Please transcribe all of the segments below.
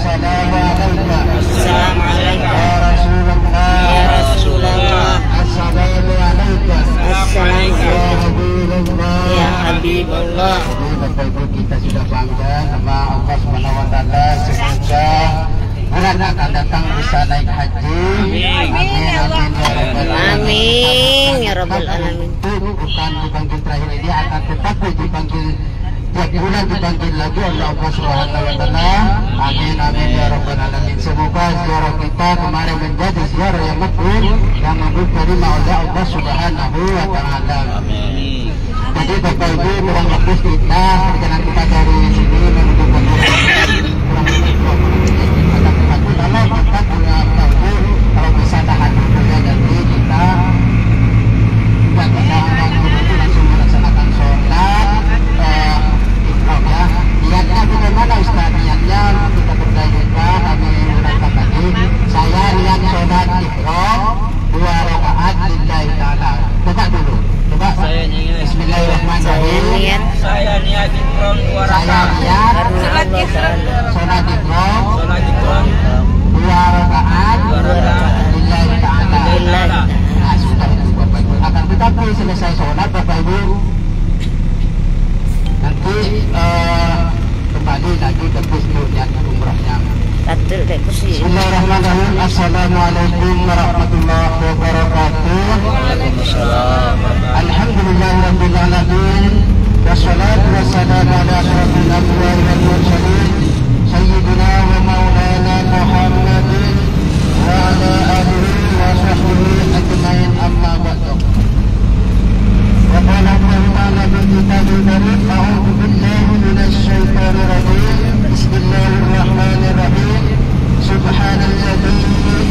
Assalamu alaikum. Assalamualaikum Ya Rasulullah. ya Rasulullah. Assalamu alaikum. Assalamualaikum Ya ya Habibullah. Habibullah. Jadi Bapak Ibu kita sudah bangga sama Allah Subhanahu wa taala, semoga bulan akan datang bisa naik haji. Amin ya rabbal alamin. Amin ya rabbal alamin. Bukan dipanggil terakhir ini, akan tetapi dipanggil tiap bulan, dipanggil lagi oleh Allah Subhanahu wa taala. Amin amin ya rabbal alamin. Semoga ziarah kita kemarin menjadi ziarah yang makbul, yang diterima oleh Allah Subhanahu wa taala. Amin. Jadi Bapak Ibu, kurang lebih kita perjalanan kita dari sini menuju ke kurang lebih 20 menit. Tapi kalau kita punya waktu, kalau bisa tahan dulu ya, jadi kita tidak bisa langsung melaksanakan sholat ikhram ya. Niatnya bagaimana Ustaz? Niatnya kita berdaya kami berangkat tadi. Saya niat sholat ikhram 2 rakaat lillahi ta'ala. Coba dulu. Coba. Bismillahirrahmanirrahim. Saya niat ikhram 2 Saya rakaat. niat sholat ikhram 2 2 rakaat rakaat. lillahi ta'ala. Lillahi. Nah, sudah itu Bapak Ibu. Akan tetapi selesai sholat Bapak Ibu, nanti kembali lagi ke niat umrahnya. Tatul dek kursi. Bismillahirrahmanirrahim. Assalamualaikum warahmatullahi wabarakatuh. Waalaikumsalam. Alhamdulillahirabbil alamin. Wassalatu wassalamu ala asyrafil anbiya'i wal mursalin sayyidina wa maulana Muhammadin wa ala alihi wa sahbihi ajmain, amma ba'du. Wa qala Allah ta'ala fi kitabil karim, a'udzu billahi minasy syaithanir rajim. Bismillahirrahmanirrahim. Subhanalladzi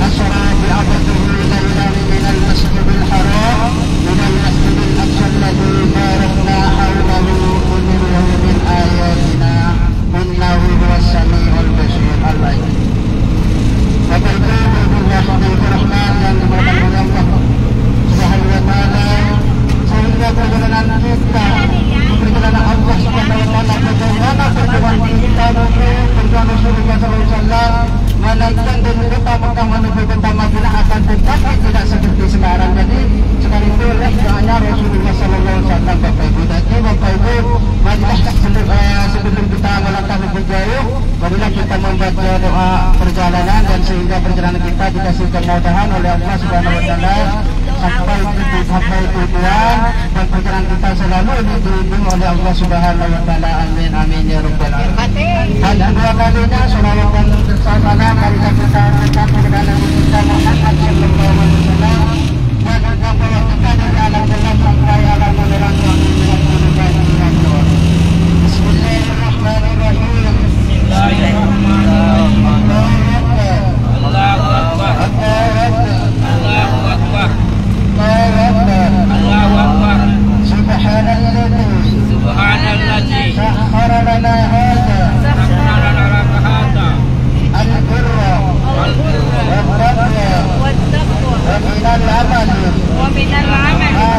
asra bi'abdihi laylan minal masjidil haram ilal masjidil aqsa alladzi barakna hawlahu linuriyahu min ayatina innahu huwas samiul basir. Al-Baqarah. Bapak Ibu, Rahman yang dimuliakan oleh Allah Subhanahu wa taala, sehingga perjalanan kita, perjalanan Allah Subhanahu wa taala, bagaimana perjalanan kita menuju perjalanan Rasulullah SAW menaikkan dari kota Mekah menuju kota Madinah, akan tetapi tidak seperti sekarang. Jadi sekarang itu doanya Rasulullah SAW. Bapak Ibu, jadi Bapak Ibu, marilah sebelum kita melangkah lebih jauh, marilah kita membaca doa perjalanan, dan sehingga perjalanan kita dikasih kemudahan oleh Allah Subhanahu wa taala sampai tujuan, dan perjalanan kita selalu dibimbing oleh Allah Subhanahu wa taala. Amin amin ya rabbal alamin. Dan kedua kalinya sholawat dan salam marilah kita akan perjalanan kita Muhammad sallallahu alaihi wasallam, dan membawa kita dari alam gelap sampai alam menerang. Bismillahirrahmanirrahim. Bismillahirrahmanirrahim. Allahu Akbar. Allahu Akbar. Allahu Akbar. Allahu Akbar. Allahu Akbar. Subhanalladzi Subhanalladzi sakhkhara lana hadza sakhkhara lana hadza al-birra wal birra wat-taqwa والتقوى wa minal amali ومن العمل ma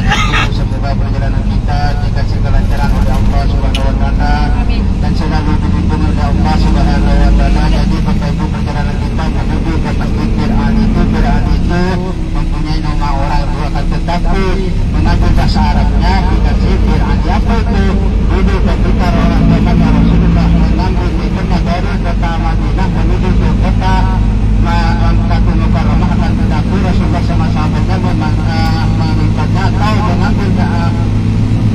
lagi semoga perjalanan kita dikasih kelancaran oleh Allah Subhanahu wa taala dan selalu dibimbing oleh Allah Subhanahu wa taala. Jadi Bapak Ibu, perjalanan kita menuju ke Masjid Fir'aun itu mempunyai nama orang dua, tetapi mengambil bahasa Arabnya dikasih Fir'aun. Apa itu? Dulu ketika orang kepada Rasulullah mengambil ibadah dari kota Madinah menuju ke kota Makkah Mukarramah, akan tetapi Rasulullah sama sahabatnya mengikatnya atau mengambil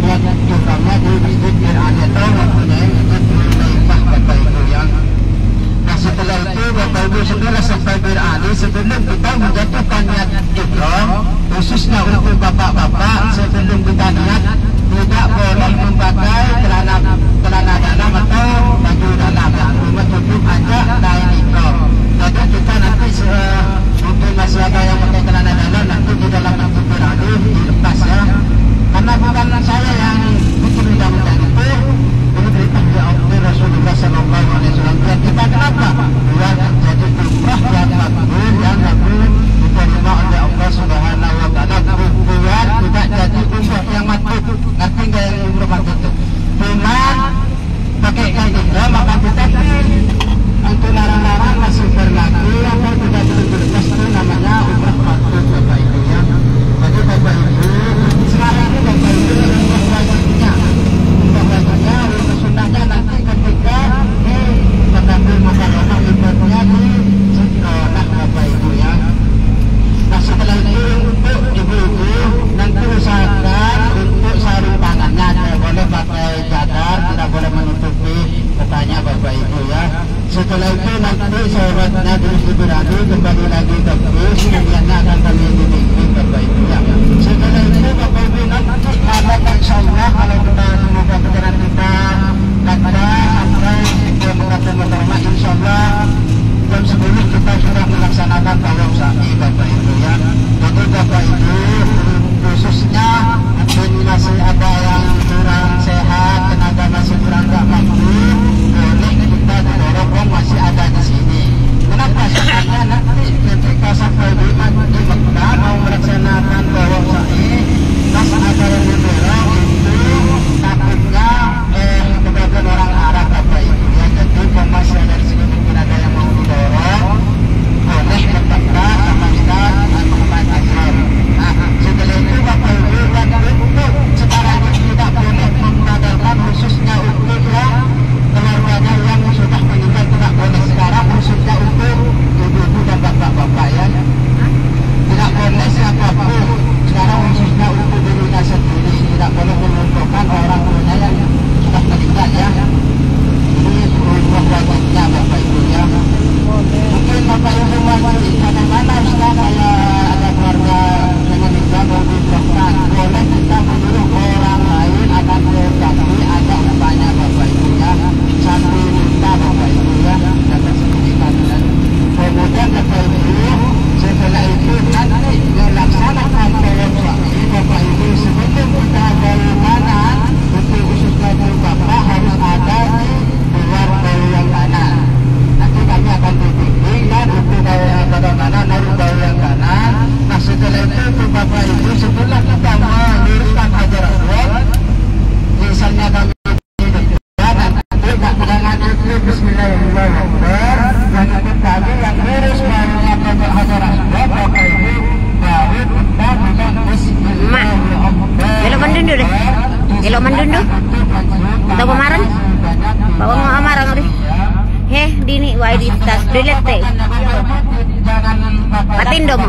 niat juramnya di Masjid Fir'aun atau mempunyai Mulaifah, Bapak Ibu yang. Nah setelah itu Bapak Ibu segala sampai Fir'aun, sebelum kita menjatuhkan niat ihram, khususnya untuk bapak-bapak, sebelum kita niat tidak boleh memakai celana dalam atau baju dalam, cuma cukup aja kain ihram. Jadi kita nanti mungkin masih ada yang pakai celana dalam, nanti di dalam Masjid Fir'aun dilepas ya. Karena bukan saya yang bikin undang-undang itu, ini perintah dari Rasulullah Sallallahu Alaihi Wasallam. Dan kita kenapa? Biar jadi umrah yang makbul, yang diterima oleh Allah Subhanahu Wa Taala. Biar tidak jadi umrah yang makbul. Ngerti nggak yang umrah makbul itu? Cuma pakai kain ihram, maka kita untuk larang-larang masih berlaku atau tidak berlepas, itu namanya umrah makbul, Bapak Ibu ya. Jadi Bapak Ibu, sekarang ini Bapak Ibu umrah wajibnya, umrah sunnahnya nanti ketika di Makkah Mukarramah ibadahnya di sekolah, Bapak Ibu ya. Nah setelah itu untuk ibu-ibu nanti usahakan untuk sarung tangannya tidak boleh pakai cadar, tidak boleh menutupi petanya, Bapak Ibu ya. Setelah itu nanti sholatnya berani kembali lagi ke bus, kemudiannya akan kami bimbing, Bapak Ibu ya. Setelah itu Bapak Ibu nanti ada insyaallah kalau kita semoga perjalanan kita kata sampai ke Makkah Mukarramah, insyaallah jam 10 kita sudah melaksanakan tawaf sa'i, Bapak Ibu ya. Jadi Bapak Ibu khususnya mungkin masih ada yang kurang sehat, tenaga masih kurang gak mampu, boleh kita didorong masih ada di sini. Kenapa? Soalnya nanti ketika sampai di Makkah mau melaksanakan tawaf sa'i, pas ada yang didorong itu takutnya kebanyakan orang Arab, Bapak Ibu ya. Jadi masih ada di sini mungkin ada yang mau didorong, boleh bertakbir sama Ustaz Muhammad Azhar. Nah setelah itu Bapak Ibu dan untuk sekarang ini tidak boleh membadalkan, khususnya untuk yang keluarganya yang sudah meninggal tidak boleh. Sekarang khususnya untuk ibu-ibu dan bapak-bapak ya, tidak boleh siapapun. Sekarang khususnya untuk dirinya sendiri, tidak boleh mengumpulkan orang tuanya yang sudah meninggal ya. Ini umrah wajibnya, Bapak Ibu ya. Mungkin Bapak Ibu masih mana-mana Ustaz saya ada keluarga yang meninggal mau diumrahkan, boleh kita menyuruh orang lain akan berganti ada upahnya, Bapak Ibu ya, sambil minta, Bapak Ibu ya, dapat sertifikat. Kemudian Bapak Ibu setelah itu nanti melaksanakan tawaf sa'i, Bapak Ibu sebelum kita balik kanan, untuk khususnya untuk Bapak harus ada di luar bau yang kanan. Nanti kami akan dibimbing dan untuk bau yang kanan harus bau yang kanan. Nah setelah itu untuk Bapak Ibu setelah kita meluruskan Hajar Aswad, misalnya kami jangan itu bismillahirrahmanirrahim, yang ikut kami yang lurus baunya ke Hajar Aswad, Bapak Ibu baru kita bilang bismillahirrahmanirrahim. Belok mendundu deh, belok mendundu. Atau kemarin, bawa mau amarang deh. Dini wae di tas delete teh. Patindo mo.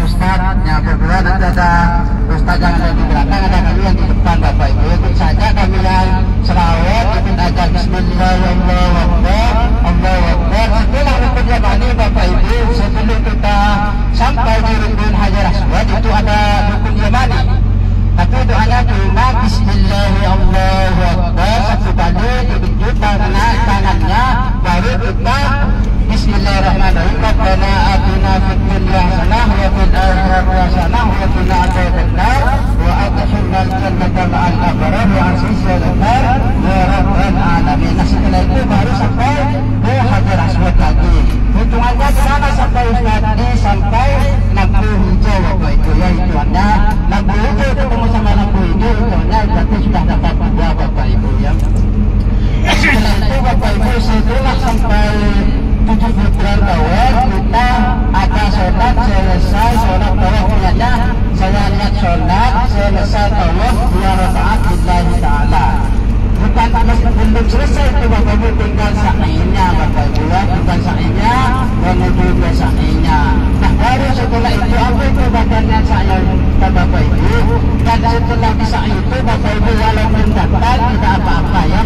Ustaznya berdua nanti ada Ustaz yang ada di belakang, ada kami yang di depan, Bapak Ibu. Ikut saja kami yang selawat, ikut aja bismillahirrahmanirrahim, Allahu Akbar. Setelah rukun yamani, Bapak Ibu, sebelum kita sampai di rukun Hajar Aswad itu ada rukun yamani. Tapi doanya cuma bismillahirrahmanirrahim, satu kali ditunjuk tangannya, baru kita bismillahirrahmanirrahim. Rabbana atina fid dunya hasanah wa fil akhirati hasanah wa qina adzabannar wa adkhilnal jannata ma'al abrar wa asisna ya rabbal alamin. Setelah itu baru sampai ke Hajar Aswad lagi. Hitungannya di sana sampai Ustaz sampai lampu hijau, Bapak Ibu ya, hitungannya lampu sholat selesai tawaf 2 rakaat lillahi ta'ala. Bukan belum selesai itu Bapak Ibu, tinggal sa'inya Bapak Ibu ya, bukan sa'inya menuju ke sa'inya. Nah baru setelah itu apa itu badannya saya Bapak Ibu, dan setelah di sa'i itu Bapak Ibu walaupun dapat tidak apa-apa ya,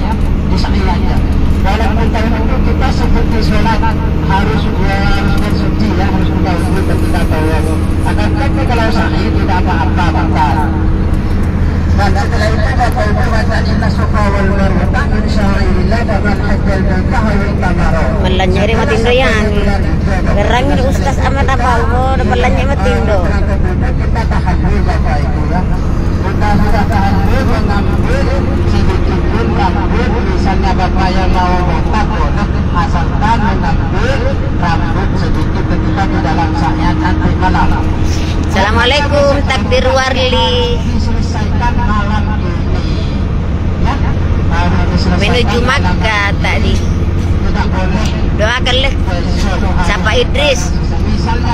di sa'i aja. Walaupun tahun itu kita seperti sholat harus bersuci ya, harus buka wudhu ketika tawaf. Akan tapi kalau sa'i tidak apa-apa Bapak. Dan setelah itu Bapak Ibu baca inna safa wal marwata min sya'airillah faman hajjal baita aw i'tamara. Belanja matindo yan. Gerangin Ustaz Ahmad Apal mo na belanja matindo. Kita tahajud Bapak Ibu ya. Kita sudah tahajud mengambil sedikit pun rambut, misalnya Bapak yang mau botak boleh asalkan mengambil rambut sedikit ketika di dalam sa'nya nanti malam. Assalamualaikum takbir warli. Diselesaikan malam ini ya, Menuju Makkah tadi. tidak boleh Doakan leh Sapa Idris.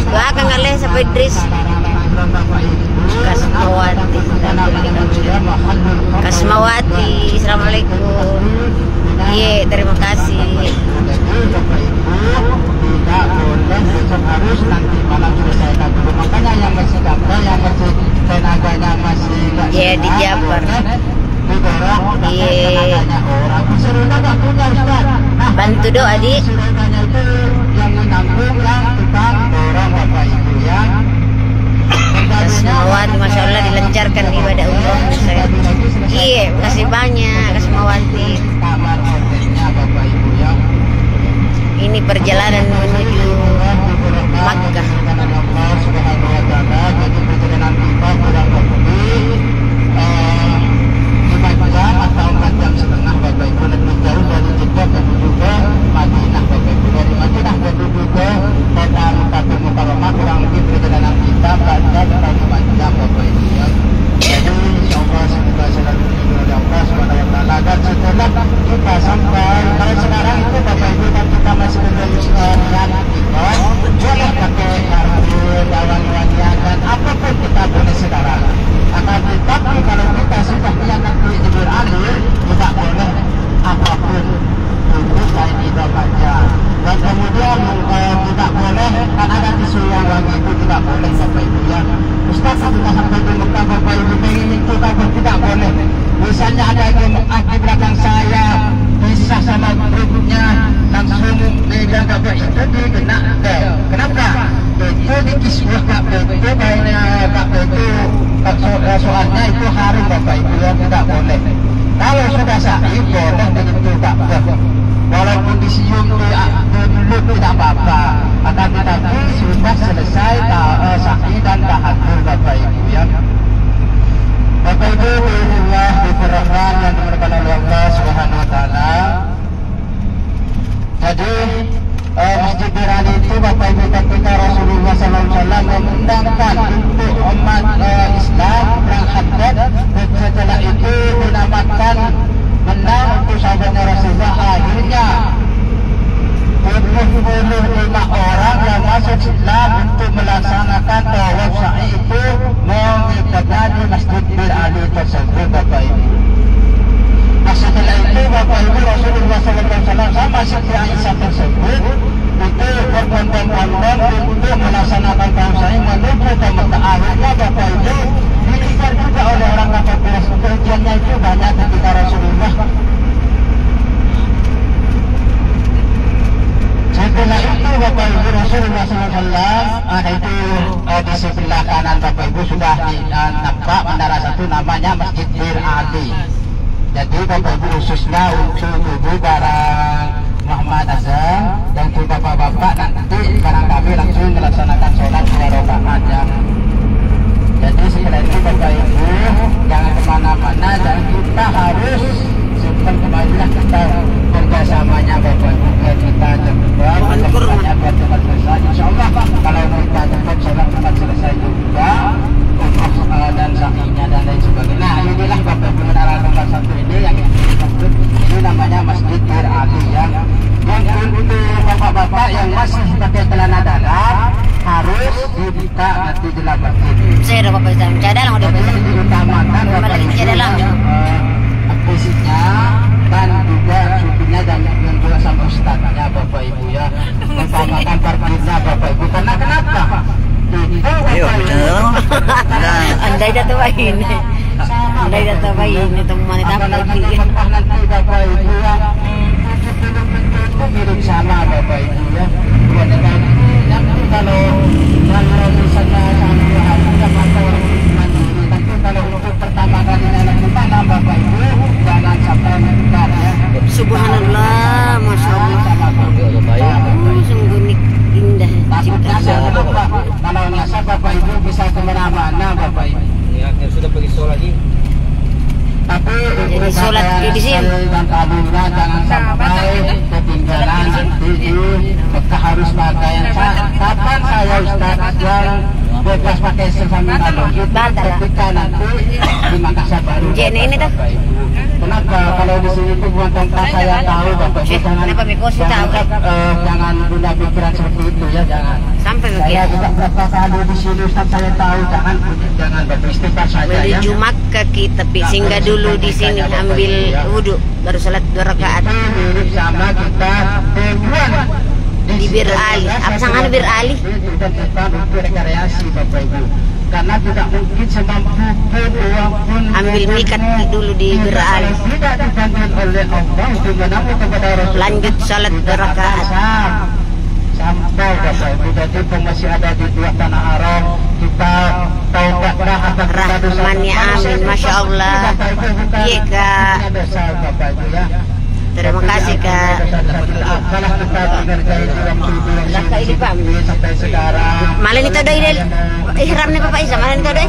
Doakan leh Sapa Idris. Kasmawati. Kasmawati. Assalamualaikum. Iya, terima kasih. Tidak boleh, besok harus nanti malam selesaikan dulu. Makanya yang masih gabra, yang masih tenaganya masih gak Iya, di Jabar. didorong Iya. tenaganya orang. Serunya gak punya Ustaz. Nah, Bantu doa di. serunya itu yang menanggung yang tukang dorong Bapak Ibu ya. Kasmawati, Masya Allah dilancarkan ibadah umroh saya. Iya, kasih banyak Kasmawati. Kamar hotelnya Bapak Ibu ya. Ini perjalanan menuju Makkah. Allah Subhanahu wa taala, jadi perjalanan kita kurang lebih 5 jam atau 4 jam setengah Bapak Ibu, lebih jauh dari Jeddah menuju ke Madinah Bapak Ibu. Dari Madinah menuju ke kota Mekkatul Mukarramah kurang lebih perjalanan kita 4 jam atau 5 jam Bapak Ibu ya. Jadi insyaallah semoga selalu dilindungi oleh Allah Subhanahu wa taala. Dan setelah kita sampai, kalau sekarang itu Bapak Ibu kan kita masih berjalan boleh pakai karbon, awan-awan dan apapun kita boleh sekarang. Akan tetapi kalau kita sudah niat nanti Idul Adha, tidak boleh apapun untuk selain itu saja. Dan kemudian tidak boleh, kan ada tisu yang wangi itu tidak boleh Bapak Ibu ya. Ustaz sudah sampai di Mekah Bapak Ibu pengen itu tidak boleh. Misalnya ada yang Mekah di belakang saya, bisa sama grupnya langsung megang Bapak itu dikena. Kenapa? Itu di kiswah Bapak itu banyak Bapak itu soalnya itu haram Bapak Ibu ya, tidak boleh. Kalau sudah sa'i boleh begitu Bapak. Walaupun disium dulu tidak apa-apa. Akan tetapi sudah selesai sa'i dan tahajud Bapak Ibu ya. Bapak Ibu Allah diperahkan yang dimuliakan oleh Allah Subhanahu wa taala. Jadi Masjid Dirani itu Bapak Ibu ketika Rasulullah SAW mengundangkan untuk umat Islam berangkat dan setelah itu dinamakan menang untuk sahabatnya Rasulullah. Akhirnya 25 orang yang masuk Islam untuk melaksanakan tawaf sa'i itu mengikatnya di Masjid Dirani tersebut Bapak Ibu. Nah setelah itu Bapak Ibu Rasulullah SAW sama Siti Aisyah tersebut itu berbondong-bondong untuk melaksanakan tawaf sa'i menuju ke Mekah. Akhirnya Bapak Ibu dikejar juga oleh orang kafir. Tujuannya itu banyak ketika Rasulullah. Setelah itu Bapak Ibu Rasulullah SAW ada itu di sebelah kanan Bapak Ibu sudah nampak menara satu namanya Masjid Bir Ali. Jadi Bapak Ibu khususnya untuk ibu barang Muhammad Azam dan untuk bapak-bapak nanti barang kami langsung melaksanakan sholat 2 rakaat ya. Jadi setelah itu Bapak Ibu jangan kemana-mana dan kita harus simpan kembalilah kita kerjasamanya Bapak Ibu biar kita cepat buat cepat selesai. InsyaAllah kalau kita cepat sholat cepat selesai juga dan sa'inya dan lain sebagainya. Nah inilah Bapak Ibu menara nomor 1 ini yang disebut ini namanya Masjid Bir Ali yang untuk bapak-bapak yang masih pakai celana dalam harus dibuka nanti di dalam masjid. Saya udah Bapak Islam dalam udah besar. diutamakan Balik ke dalam. fisiknya dan juga supirnya dan juga sama ustadznya Bapak Ibu ya. Utamakan parkirnya Bapak Ibu. Karena kenapa? Ayo, bicara. Andai datawain. Andai datawain teman itu apa lagi? Nanti Bapak Ibu ya. Itu mirip sama Bapak Ibu ya. Kalau misalnya satu hari maka orang mandiri, tapi kalau untuk pertama kali anak kita Bapak Ibu jangan sampai menyebar ya. Subhanallah, masya Allah. Sungguh indah ciptaan. Kalau nyasar Bapak Ibu bisa kemana-mana Bapak Ibu. Ini akhir sudah pergi sholat lagi. Tapi jadi sholat di sini. Dan kabulnya jangan sampai ketinggalan nanti di Mekah harus pakaian. Kapan saya Ustaz yang bebas pakai seragam kalau ketika nanti di Makassar baru. Jadi ini tuh. Kenapa kalau di sini tuh bukan tempat saya tahu Bapak Ibu jangan punya pikiran seperti itu ya jangan. Sampai Saya juga berapa kali di sini Ustaz saya tahu jangan beristighfar saja ya. menuju Makkah kita singgah dulu di sini ambil wudhu baru salat 2 rakaat. Mirip sama kita tujuan Di Bir Ali. Apa sangat Bir Ali? Itu tempat untuk rekreasi Bapak Ibu. Karena tidak mungkin semampu pun uang pun Ambil mikat dulu di Bir Ali. tidak dibantu oleh Allah untuk menamu kepada Rasul. Lanjut salat 2 rakaat. Sampai Bapak Ibu jadi masih ada di dua tanah haram kita taubatlah atas Rahmannya amin, masya Allah. Iya Kak. Bapak Ibu ya. Terima kasih Kak. Salah kita mengerjain waktu Langkah ini Pak. sampai sekarang. Malah itu doi ihram nih Bapak Isa, malah itu doi.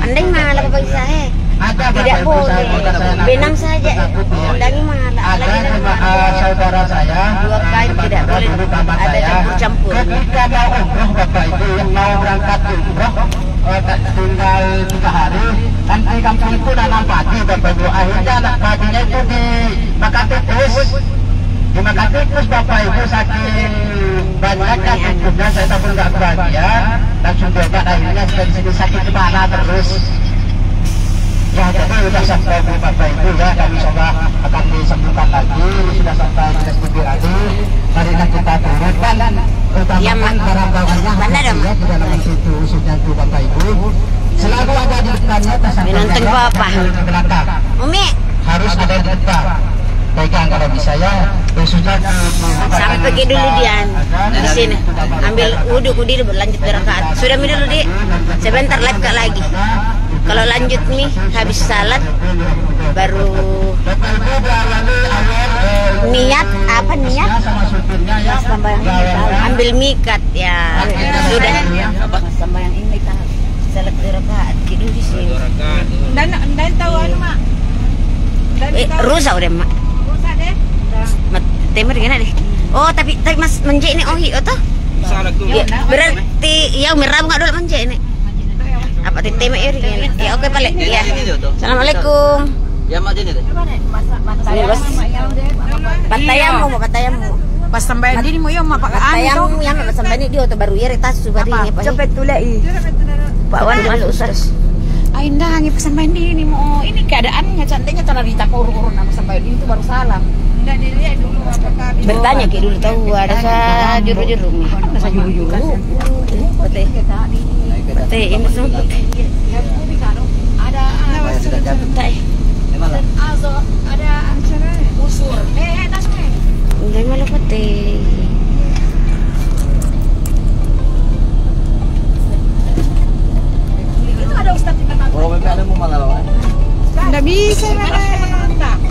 Andai malah Bapak Isa tidak boleh. Benang saja. Dangi malah. Ada saudara saya 2 kali tidak boleh. Ada campur-campur. Ketika mau umroh Bapak Ibu yang mau berangkat umroh tinggal 3 hari kan di kampung itu nanam padi Bapak Ibu akhirnya anak padinya itu di makan tikus Bapak Ibu saking banyaknya tikusnya saya tak pun nggak kebagian langsung berobat akhirnya sudah di sini sakit kepala terus ya jadi sudah sampai Bapak Ibu ya kami coba akan disembuhkan lagi sudah sampai di studio lagi marilah kita turunkan utamakan barang bawahnya ya di dalam situ sudah itu Bapak Ibu selalu ada di depannya Menonton Bapak. di belakang Umi, harus ada di depan pegang kalau bisa ya sudah sampai pergi dulu Dian di sini. Ambil wudhu dulu lanjut 2 rakaat. Sudah mi dulu Di. Sebentar live Kak lagi. Kalau lanjut nih habis salat baru niat apa niat ambil mikat ya sudah sembahyang ini salat 2 rakaat gitu di sini. Dan tahu anu mak. Rusak udah mak. Rusak deh. Temer gimana deh? Oh tapi mas menje ini oh iya toh? Salah tuh. Ya, berarti ya merah nggak dulu menje ini. Apa temer ya gini? Ya oke balik ya. Assalamualaikum. Ya mak ini deh. Ini bos. Patayamu mau patayamu. Pas sampai di mo yo mak Patayamu yang pas sampai di auto baru ya tas sudah ini apa? Cepet tulai. Pak Wan masuk ustaz. Ainda ngi pas sampai di ini mo ini keadaannya cantiknya tanah di urun sama sampai di itu baru salam. Enggak dilihat dulu apakah Bertanya ke dulu tahu ada sa juru-juru nih. ada saja juru-juru. Betul. Betul ini semua. Ada Betul. Azo ada acara usur. Tasme. Enggak malah betul. Itu ada ustaz di kata. Oh, ada mau malah lawan. Enggak bisa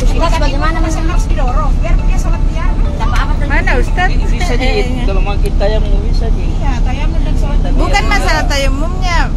Terus bagaimana Mas? harus didorong biar dia sholat dia. Mana ustaz? Bisa di kalau mau kita yang mau bisa di. Iya, tayamum dan sholat. Bukan masalah tayamumnya.